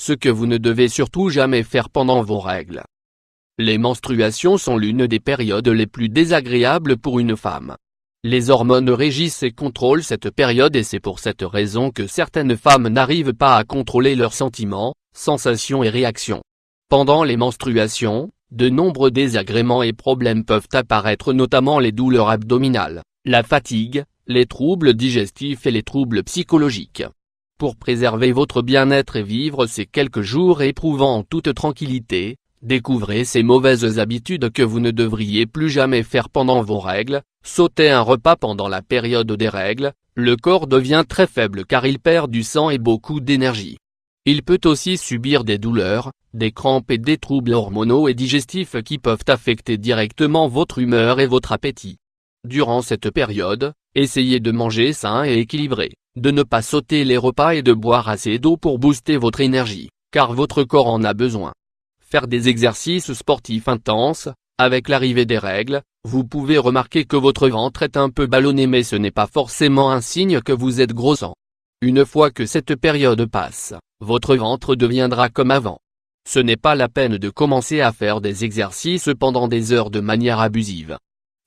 ce que vous ne devez surtout jamais faire pendant vos règles. Les menstruations sont l'une des périodes les plus désagréables pour une femme. Les hormones régissent et contrôlent cette période et c'est pour cette raison que certaines femmes n'arrivent pas à contrôler leurs sentiments, sensations et réactions. Pendant les menstruations, de nombreux désagréments et problèmes peuvent apparaître, notamment les douleurs abdominales, la fatigue, les troubles digestifs et les troubles psychologiques. Pour préserver votre bien-être et vivre ces quelques jours éprouvants en toute tranquillité, découvrez ces mauvaises habitudes que vous ne devriez plus jamais faire pendant vos règles. Sauter un repas pendant la période des règles, le corps devient très faible car il perd du sang et beaucoup d'énergie. Il peut aussi subir des douleurs, des crampes et des troubles hormonaux et digestifs qui peuvent affecter directement votre humeur et votre appétit. Durant cette période, essayez de manger sain et équilibré, de ne pas sauter les repas et de boire assez d'eau pour booster votre énergie, car votre corps en a besoin. Faire des exercices sportifs intenses. Avec l'arrivée des règles, vous pouvez remarquer que votre ventre est un peu ballonné, mais ce n'est pas forcément un signe que vous êtes grossant. Une fois que cette période passe, votre ventre deviendra comme avant. Ce n'est pas la peine de commencer à faire des exercices pendant des heures de manière abusive.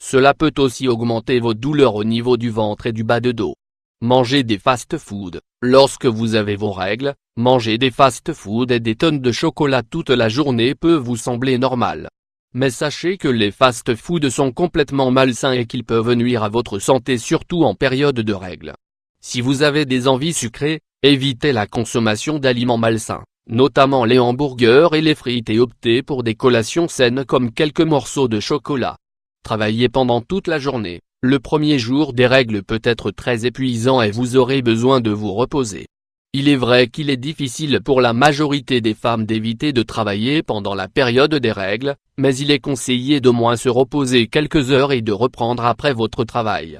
Cela peut aussi augmenter vos douleurs au niveau du ventre et du bas de dos. Mangez des fast-food. Lorsque vous avez vos règles, manger des fast-food et des tonnes de chocolat toute la journée peut vous sembler normal. Mais sachez que les fast-foods sont complètement malsains et qu'ils peuvent nuire à votre santé, surtout en période de règles. Si vous avez des envies sucrées, évitez la consommation d'aliments malsains, notamment les hamburgers et les frites, et optez pour des collations saines comme quelques morceaux de chocolat. Travaillez pendant toute la journée. Le premier jour des règles peut être très épuisant et vous aurez besoin de vous reposer. Il est vrai qu'il est difficile pour la majorité des femmes d'éviter de travailler pendant la période des règles, mais il est conseillé d'au moins se reposer quelques heures et de reprendre après votre travail.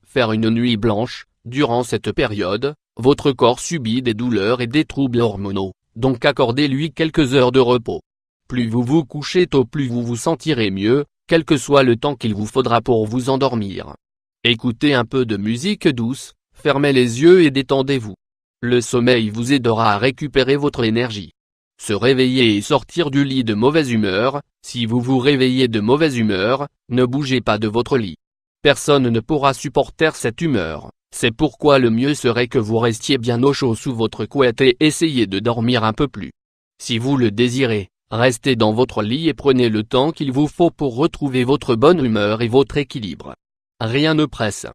Faire une nuit blanche. Durant cette période, votre corps subit des douleurs et des troubles hormonaux, donc accordez-lui quelques heures de repos. Plus vous vous couchez tôt, plus vous vous sentirez mieux, quel que soit le temps qu'il vous faudra pour vous endormir. Écoutez un peu de musique douce, fermez les yeux et détendez-vous. Le sommeil vous aidera à récupérer votre énergie. Se réveiller et sortir du lit de mauvaise humeur. Si vous vous réveillez de mauvaise humeur, ne bougez pas de votre lit. Personne ne pourra supporter cette humeur. C'est pourquoi le mieux serait que vous restiez bien au chaud sous votre couette et essayez de dormir un peu plus. Si vous le désirez, restez dans votre lit et prenez le temps qu'il vous faut pour retrouver votre bonne humeur et votre équilibre. Rien ne presse.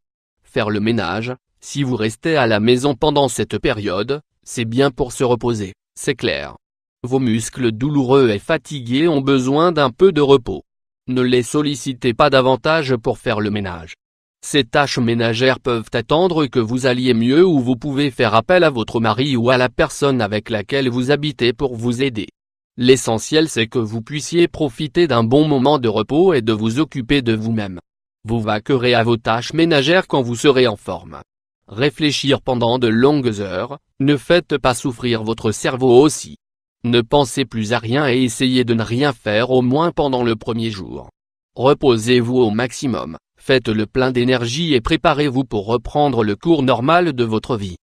Faire le ménage. Si vous restez à la maison pendant cette période, c'est bien pour se reposer, c'est clair. Vos muscles douloureux et fatigués ont besoin d'un peu de repos. Ne les sollicitez pas davantage pour faire le ménage. Ces tâches ménagères peuvent attendre que vous alliez mieux, ou vous pouvez faire appel à votre mari ou à la personne avec laquelle vous habitez pour vous aider. L'essentiel, c'est que vous puissiez profiter d'un bon moment de repos et de vous occuper de vous-même. Vous vaquerez à vos tâches ménagères quand vous serez en forme. Réfléchir pendant de longues heures, ne faites pas souffrir votre cerveau aussi. Ne pensez plus à rien et essayez de ne rien faire au moins pendant le premier jour. Reposez-vous au maximum, faites le plein d'énergie et préparez-vous pour reprendre le cours normal de votre vie.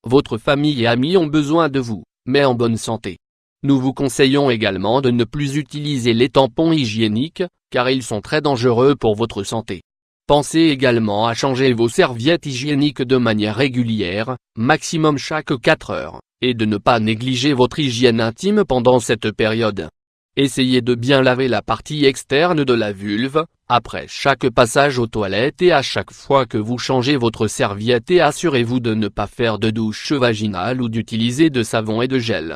Votre famille et amis ont besoin de vous, mais en bonne santé. Nous vous conseillons également de ne plus utiliser les tampons hygiéniques, car ils sont très dangereux pour votre santé. Pensez également à changer vos serviettes hygiéniques de manière régulière, maximum chaque 4 heures, et de ne pas négliger votre hygiène intime pendant cette période. Essayez de bien laver la partie externe de la vulve, après chaque passage aux toilettes et à chaque fois que vous changez votre serviette, et assurez-vous de ne pas faire de douche vaginale ou d'utiliser de savon et de gel.